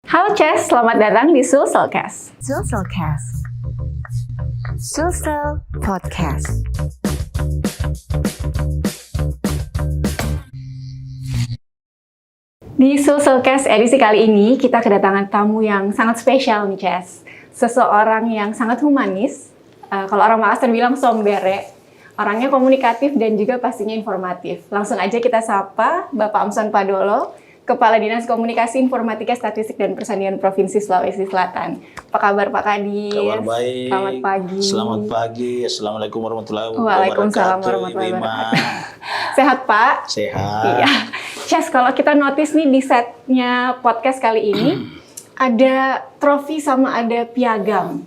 Halo Ces, selamat datang di Sulselcast. Sulselcast. Sulsel Podcast. Di Sulselcast edisi kali ini, kita kedatangan tamu yang sangat spesial nih Ces. Seseorang yang sangat humanis, kalau orang Makassar bilang sombere. Orangnya komunikatif dan juga pastinya informatif. Langsung aja kita sapa Bapak Amson Padolo, Kepala Dinas Komunikasi Informatika Statistik dan Persanian Provinsi Sulawesi Selatan. Apa kabar Pak Kadis? Kabar baik. Selamat pagi. Selamat pagi. Assalamualaikum warahmatullahi wabarakatuh. Waalaikumsalam warahmatullahi wabarakatuh. Sehat Pak? Sehat. Iya. Ces, kalau kita notice nih di setnya podcast kali ini ada trofi sama ada piagam.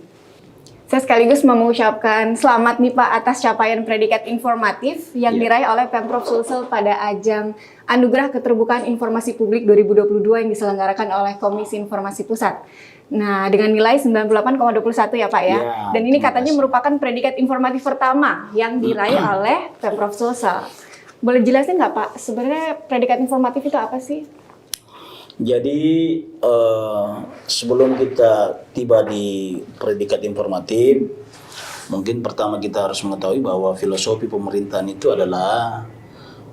Saya sekaligus mau mengucapkan selamat nih Pak atas capaian predikat informatif yang diraih oleh Pemprov Sulsel pada ajang Anugerah Keterbukaan Informasi Publik 2022 yang diselenggarakan oleh Komisi Informasi Pusat. Nah, dengan nilai 98,21 ya Pak ya. Dan ini katanya merupakan predikat informatif pertama yang diraih oleh Pemprov Sulsel. Boleh jelasin nggak Pak, sebenarnya predikat informatif itu apa sih? Jadi sebelum kita tiba di predikat informatif, mungkin pertama kita harus mengetahui bahwa filosofi pemerintahan itu adalah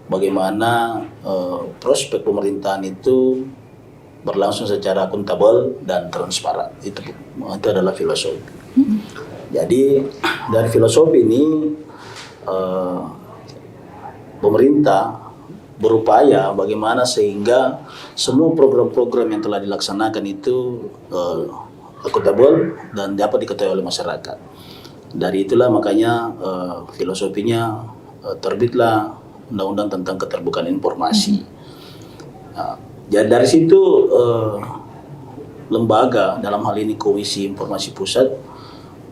bagaimana prospek pemerintahan itu berlangsung secara akuntabel dan transparan. Itu adalah filosofi. Jadi dari filosofi ini pemerintah berupaya bagaimana sehingga semua program-program yang telah dilaksanakan itu akuntabel dan dapat diketahui oleh masyarakat. Dari itulah makanya filosofinya terbitlah Undang-Undang tentang Keterbukaan Informasi. Nah, jadi dari situ lembaga, dalam hal ini Komisi Informasi Pusat,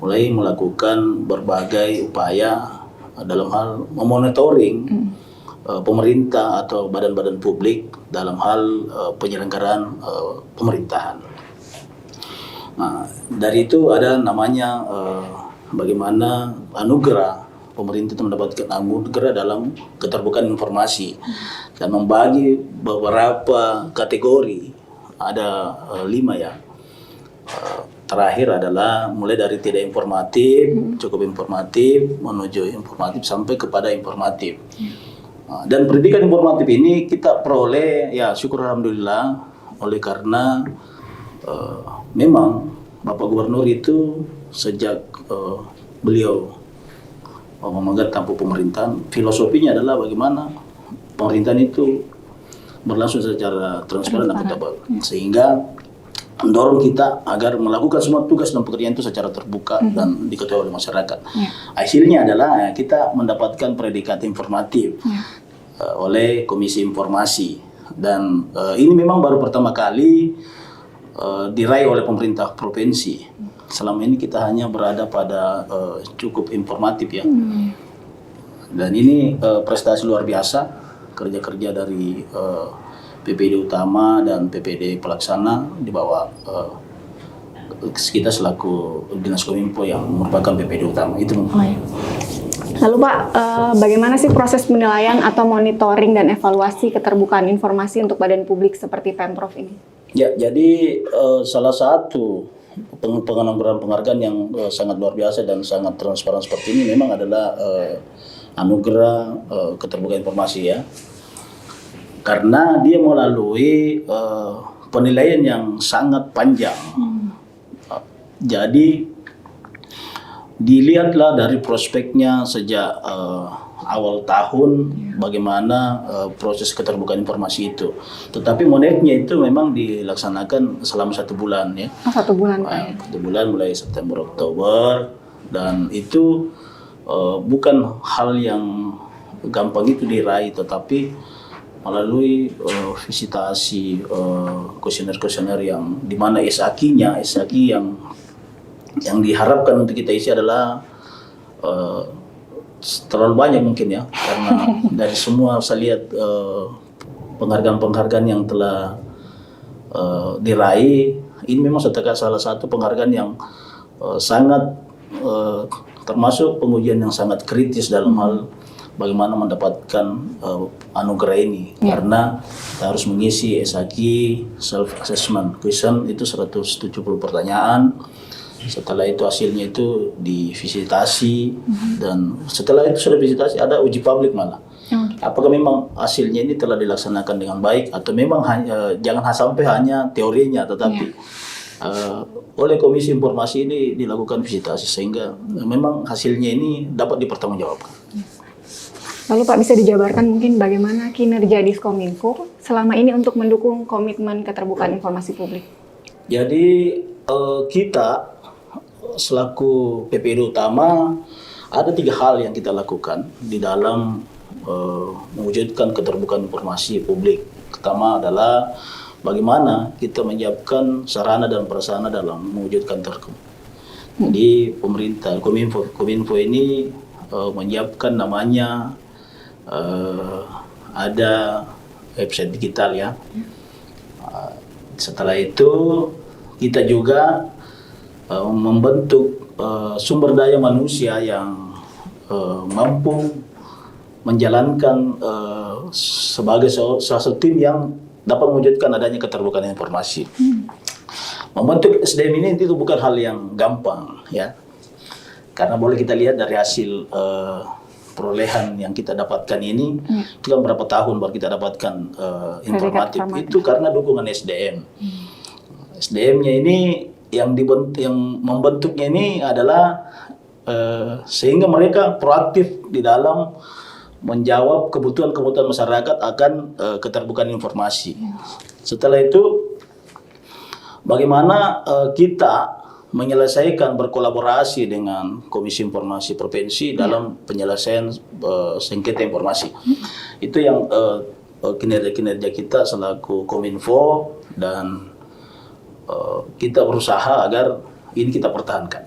mulai melakukan berbagai upaya dalam hal memonitoring pemerintah atau badan-badan publik dalam hal penyelenggaraan pemerintahan. Nah, dari itu ada namanya bagaimana anugerah pemerintah itu mendapatkan anugerah dalam keterbukaan informasi dan membagi beberapa kategori, ada 5 ya. Terakhir adalah mulai dari tidak informatif, cukup informatif, menuju informatif sampai kepada informatif. Dan pendidikan informatif ini kita peroleh, ya syukur alhamdulillah, oleh karena memang Bapak Gubernur itu sejak beliau memegang tampuk pemerintahan, filosofinya adalah bagaimana pemerintahan itu berlangsung secara transparan dan akuntabel, sehingga mendorong kita agar melakukan semua tugas dan pekerjaan itu secara terbuka dan diketahui oleh masyarakat. Hasilnya adalah kita mendapatkan predikat informatif oleh Komisi Informasi, dan ini memang baru pertama kali diraih oleh pemerintah provinsi. Selama ini kita hanya berada pada cukup informatif ya. Dan ini prestasi luar biasa, kerja-kerja dari PPD utama dan PPD pelaksana di bawah kita selaku Dinas Kominfo yang merupakan PPD utama itu. Lalu Pak, bagaimana sih proses penilaian atau monitoring dan evaluasi keterbukaan informasi untuk badan publik seperti Pemprov ini? Ya, jadi salah satu penghargaan yang sangat luar biasa dan sangat transparan seperti ini memang adalah anugerah keterbukaan informasi ya. Karena dia melalui penilaian yang sangat panjang. Jadi dilihatlah dari prospeknya sejak awal tahun bagaimana proses keterbukaan informasi itu. Tetapi monetnya itu memang dilaksanakan selama 1 bulan ya. 1 bulan Pak. 1 bulan mulai September Oktober, dan itu bukan hal yang gampang itu diraih, tetapi melalui visitasi kuesioner-kuesioner yang dimana SAQ yang diharapkan untuk kita isi adalah terlalu banyak mungkin ya, karena dari semua saya lihat penghargaan-penghargaan yang telah diraih, ini memang salah satu penghargaan yang sangat termasuk pengujian yang sangat kritis dalam hal bagaimana mendapatkan anugerah ini, karena kita harus mengisi SAQ self assessment question itu 170 pertanyaan. Setelah itu hasilnya itu divisitasi, dan setelah itu sudah visitasi ada uji publik malah. Apakah memang hasilnya ini telah dilaksanakan dengan baik, atau memang jangan sampai hanya teorinya, tetapi oleh Komisi Informasi ini dilakukan visitasi sehingga memang hasilnya ini dapat dipertanggungjawabkan. Lalu Pak, bisa dijabarkan mungkin bagaimana kinerja Diskominfo selama ini untuk mendukung komitmen keterbukaan informasi publik? Jadi kita selaku PPD utama ada 3 hal yang kita lakukan di dalam mewujudkan keterbukaan informasi publik. Pertama adalah bagaimana kita menyiapkan sarana dan prasarana dalam mewujudkan Terkom. Jadi pemerintah Kominfo ini menyiapkan namanya ada website digital ya. Setelah itu kita juga membentuk sumber daya manusia yang mampu menjalankan sebagai salah satu tim yang dapat mewujudkan adanya keterbukaan informasi. Membentuk SDM ini itu bukan hal yang gampang ya, karena boleh kita lihat dari hasil perolehan yang kita dapatkan ini, itu kan berapa tahun baru kita dapatkan informatif. Itu karena dukungan SDM. SDM-nya ini yang membentuknya ini adalah sehingga mereka proaktif di dalam menjawab kebutuhan-kebutuhan masyarakat akan keterbukaan informasi. Setelah itu bagaimana kita menyelesaikan berkolaborasi dengan Komisi Informasi Provinsi dalam penyelesaian sengketa informasi. Itu yang kinerja kita selaku Kominfo, dan kita berusaha agar ini kita pertahankan.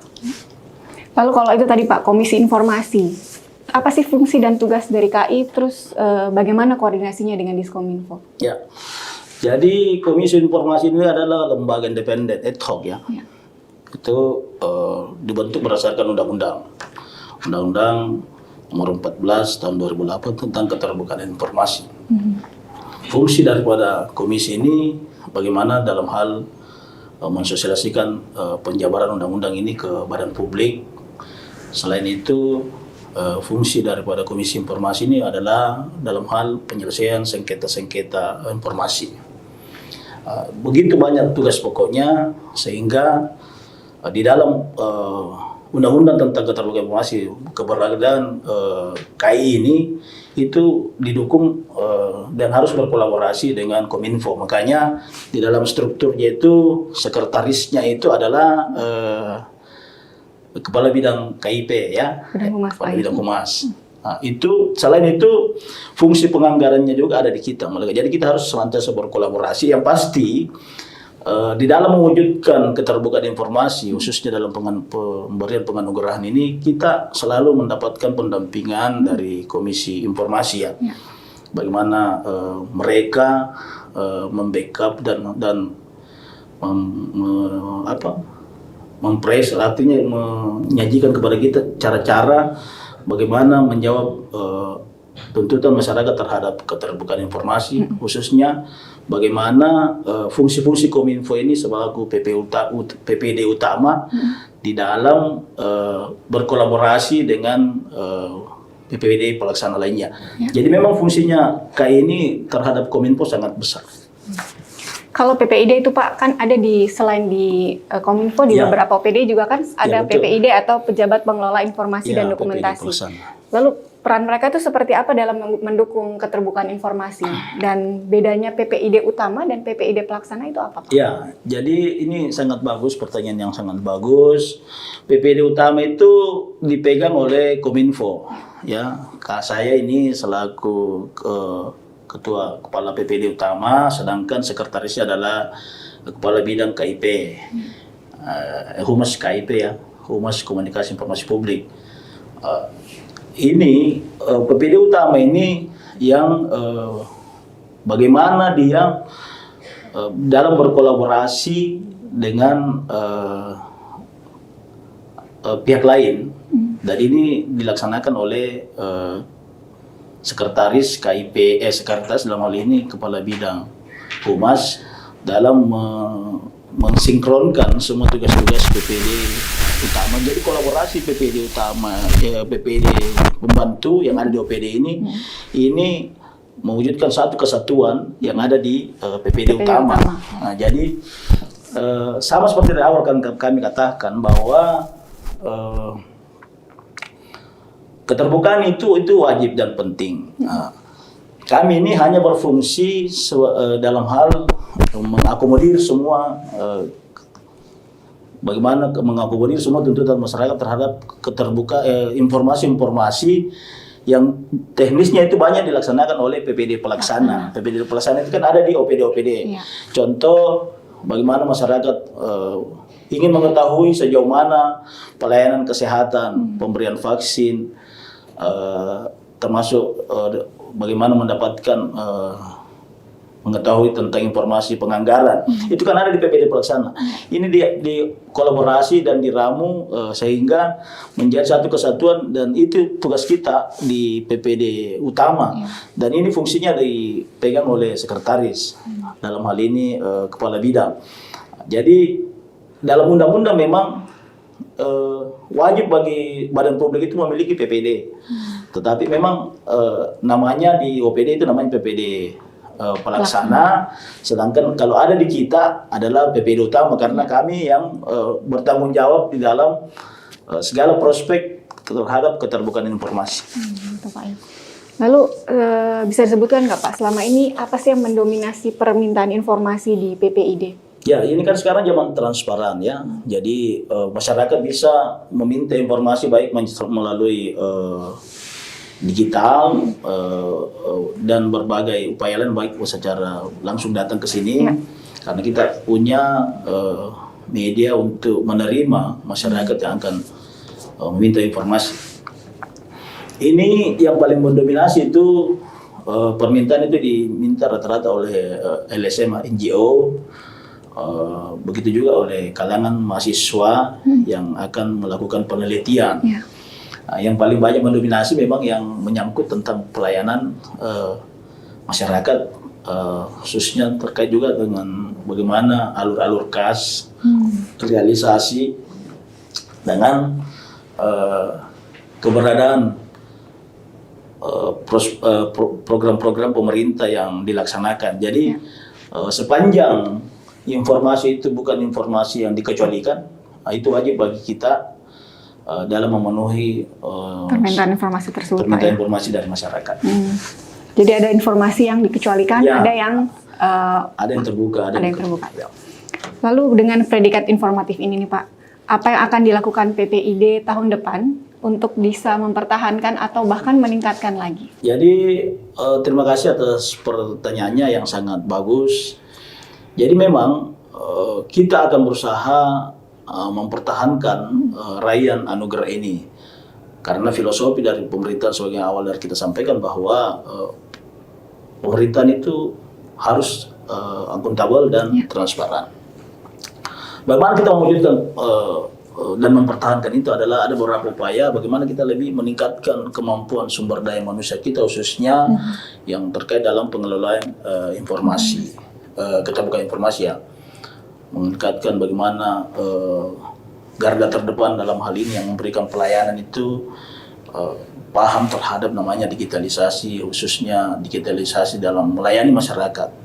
Lalu kalau itu tadi Pak, Komisi Informasi, apa sih fungsi dan tugas dari KI, terus bagaimana koordinasinya dengan Diskominfo? Ya, jadi Komisi Informasi ini adalah lembaga independen ad hoc ya. Itu dibentuk berdasarkan undang-undang nomor 14 tahun 2008 tentang keterbukaan informasi. Fungsi daripada komisi ini bagaimana dalam hal mensosialisasikan penjabaran undang-undang ini ke badan publik. Selain itu, fungsi daripada Komisi Informasi ini adalah dalam hal penyelesaian sengketa-sengketa informasi. Begitu banyak tugas pokoknya, sehingga di dalam undang-undang tentang keterbukaan informasi, keberadaan KI ini itu didukung dan harus berkolaborasi dengan Kominfo. Makanya di dalam strukturnya itu sekretarisnya itu adalah Kepala Bidang KIP ya, Kepala Bidang Humas. Nah, itu selain itu fungsi penganggarannya juga ada di kita. Jadi kita harus senantiasa berkolaborasi. Yang pasti di dalam mewujudkan keterbukaan informasi, khususnya dalam pemberian penganugerahan ini, kita selalu mendapatkan pendampingan dari Komisi Informasi ya. Bagaimana mereka membackup dan mempres, artinya menyajikan kepada kita cara-cara bagaimana menjawab tuntutan masyarakat terhadap keterbukaan informasi, khususnya bagaimana fungsi-fungsi Kominfo ini sebagai PPD utama di dalam berkolaborasi dengan PPD pelaksana lainnya. Jadi memang fungsinya KI ini terhadap Kominfo sangat besar. Kalau PPID itu Pak, kan ada selain di Kominfo, di beberapa OPD juga kan ada PPID atau Pejabat Pengelola Informasi dan Dokumentasi. Lalu peran mereka itu seperti apa dalam mendukung keterbukaan informasi? Dan bedanya PPID utama dan PPID pelaksana itu apa Pak? Ya, jadi ini sangat bagus, pertanyaan yang sangat bagus. PPID utama itu dipegang oleh Kominfo. Ya, saya ini selaku Ketua Kepala PPD Utama, sedangkan sekretarisnya adalah Kepala Bidang KIP, Humas KIP ya, Humas Komunikasi Informasi Publik. Ini PPD Utama ini yang bagaimana dia dalam berkolaborasi dengan pihak lain, dan ini dilaksanakan oleh sekretaris KIP, sekretaris dalam hal ini kepala bidang humas dalam mensinkronkan semua tugas-tugas PPD utama. Jadi kolaborasi PPD utama, PPD pembantu yang ada di OPD ini mewujudkan satu kesatuan yang ada di PPD utama. Nah, jadi sama seperti dari awal kan kami katakan bahwa keterbukaan itu wajib dan penting. Nah, kami ini hanya berfungsi dalam hal mengakomodir semua bagaimana mengakomodir semua tuntutan masyarakat terhadap informasi-informasi yang teknisnya itu banyak dilaksanakan oleh PPD pelaksana. PPD pelaksana itu kan ada di OPD-OPD. Contoh, bagaimana masyarakat ingin mengetahui sejauh mana pelayanan kesehatan, pemberian vaksin, termasuk bagaimana mendapatkan mengetahui tentang informasi penganggaran. Itu kan ada di PPD pelaksana. Ini di kolaborasi dan diramu sehingga menjadi satu kesatuan, dan itu tugas kita di PPD utama. Dan ini fungsinya dipegang oleh sekretaris. Dalam hal ini kepala bidang. Jadi dalam undang-undang memang wajib bagi badan publik itu memiliki PPD. Tetapi memang namanya di OPD itu namanya PPD pelaksana, sedangkan kalau ada di kita adalah PPD utama karena kami yang bertanggung jawab di dalam segala prospek terhadap keterbukaan informasi. Lalu bisa disebutkan nggak Pak, selama ini apa sih yang mendominasi permintaan informasi di PPID? Ya, ini kan sekarang zaman transparan ya. Jadi masyarakat bisa meminta informasi baik melalui digital dan berbagai upaya lain, baik secara langsung datang ke sini karena kita punya media untuk menerima masyarakat yang akan meminta informasi. Ini yang paling mendominasi itu permintaan itu diminta rata-rata oleh LSM, NGO, begitu juga oleh kalangan mahasiswa yang akan melakukan penelitian. Yang paling banyak mendominasi memang yang menyangkut tentang pelayanan masyarakat, khususnya terkait juga dengan bagaimana alur-alur kas realisasi dengan keberadaan program-program pemerintah yang dilaksanakan. Jadi sepanjang informasi itu bukan informasi yang dikecualikan, itu wajib bagi kita dalam memenuhi permintaan informasi tersebut. Permintaan informasi dari masyarakat. Jadi ada informasi yang dikecualikan, ada yang terbuka, ada yang terbuka. Lalu dengan predikat informatif ini nih Pak, apa yang akan dilakukan PPID tahun depan untuk bisa mempertahankan atau bahkan meningkatkan lagi? Jadi terima kasih atas pertanyaannya yang sangat bagus. Jadi memang kita akan berusaha mempertahankan raihan anugerah ini karena filosofi dari pemerintahan sebagai awal dari kita sampaikan bahwa pemerintahan itu harus akuntabel dan transparan. Bagaimana kita mewujudkan dan mempertahankan itu adalah ada beberapa upaya bagaimana kita lebih meningkatkan kemampuan sumber daya manusia kita, khususnya yang terkait dalam pengelolaan informasi, keterbukaan informasi ya. Meningkatkan bagaimana garda terdepan dalam hal ini yang memberikan pelayanan itu paham terhadap namanya digitalisasi, khususnya digitalisasi dalam melayani masyarakat,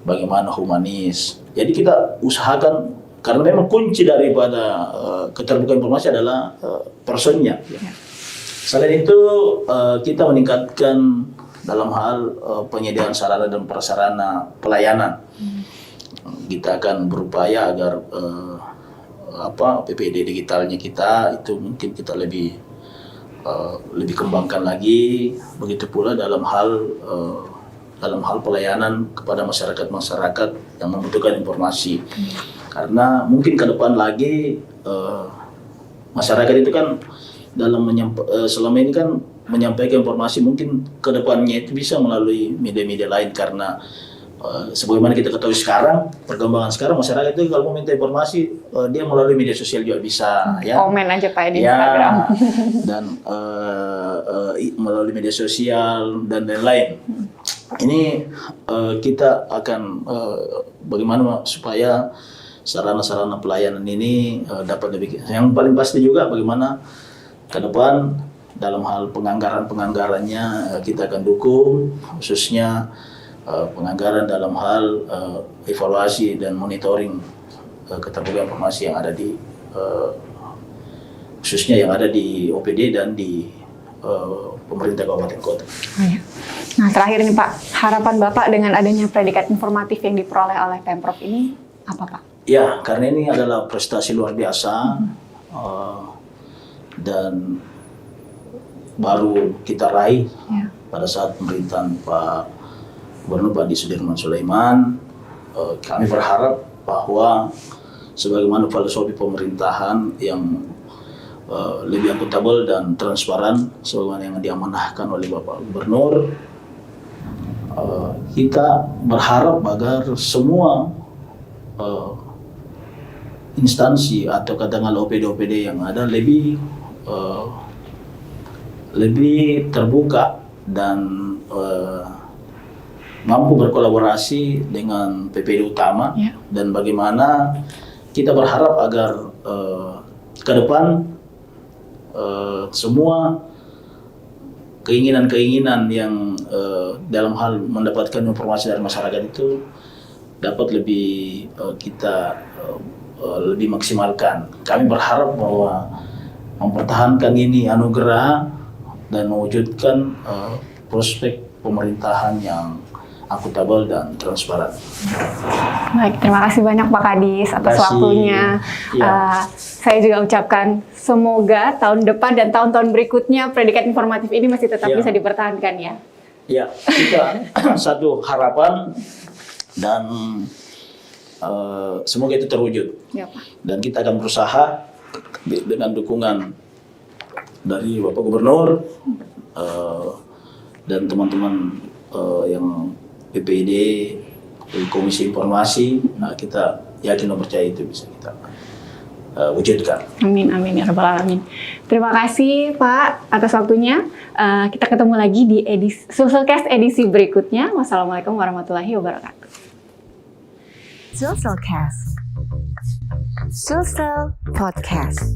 bagaimana humanis. Jadi kita usahakan, karena memang kunci daripada keterbukaan informasi adalah personnya. Selain itu kita meningkatkan dalam hal penyediaan sarana dan prasarana pelayanan. Kita akan berupaya agar PPD digitalnya kita itu mungkin kita lebih kembangkan lagi. Begitu pula dalam hal pelayanan kepada masyarakat yang membutuhkan informasi. Karena mungkin ke depan lagi masyarakat itu kan selama ini kan menyampaikan informasi, mungkin ke depannya itu bisa melalui media-media lain karena sebagaimana kita ketahui sekarang, perkembangan sekarang masyarakat itu kalau mau minta informasi dia melalui media sosial juga bisa, ya. Komen aja Pak di Ya, Instagram. dan melalui media sosial dan lain-lain. Ini kita akan bagaimana supaya sarana-sarana pelayanan ini dapat lebih. Yang paling pasti juga bagaimana ke depan dalam hal penganggarannya kita akan dukung, khususnya penganggaran dalam hal evaluasi dan monitoring keterbukaan informasi yang ada di khususnya yang ada di OPD dan di pemerintah kabupaten kota. Nah terakhir nih Pak, harapan Bapak dengan adanya predikat informatif yang diperoleh oleh Pemprov ini apa Pak? Ya, karena ini adalah prestasi luar biasa dan baru kita raih pada saat pemerintahan Pak Gubernur Pak Sudirman Sulaiman. Kami berharap bahwa sebagaimana filosofi pemerintahan yang lebih akuntabel dan transparan sebagaimana yang diamanahkan oleh Bapak Gubernur, kita berharap agar semua instansi atau katakanlah OPD-OPD yang ada lebih terbuka dan mampu berkolaborasi dengan PPD utama, dan bagaimana kita berharap agar ke depan semua keinginan-keinginan yang dalam hal mendapatkan informasi dari masyarakat itu dapat lebih kita lebih maksimalkan. Kami berharap bahwa mempertahankan ini anugerah dan mewujudkan prospek pemerintahan yang akuntabel dan transparan. Baik, terima kasih banyak Pak Kadis atas waktunya. Saya juga ucapkan semoga tahun depan dan tahun-tahun berikutnya predikat informatif ini masih tetap bisa dipertahankan ya. Ya, kita satu harapan dan semoga itu terwujud. Ya, Pak. Dan kita akan berusaha dengan dukungan dari Bapak Gubernur dan teman-teman yang PPD, Komisi Informasi, kita yakin dan percaya itu bisa kita wujudkan. Amin, amin ya rabbal alamin. Terima kasih Pak atas waktunya. Kita ketemu lagi di Sulselcast edisi berikutnya. Wassalamualaikum warahmatullahi wabarakatuh. Sulselcast. Sulsel Podcast.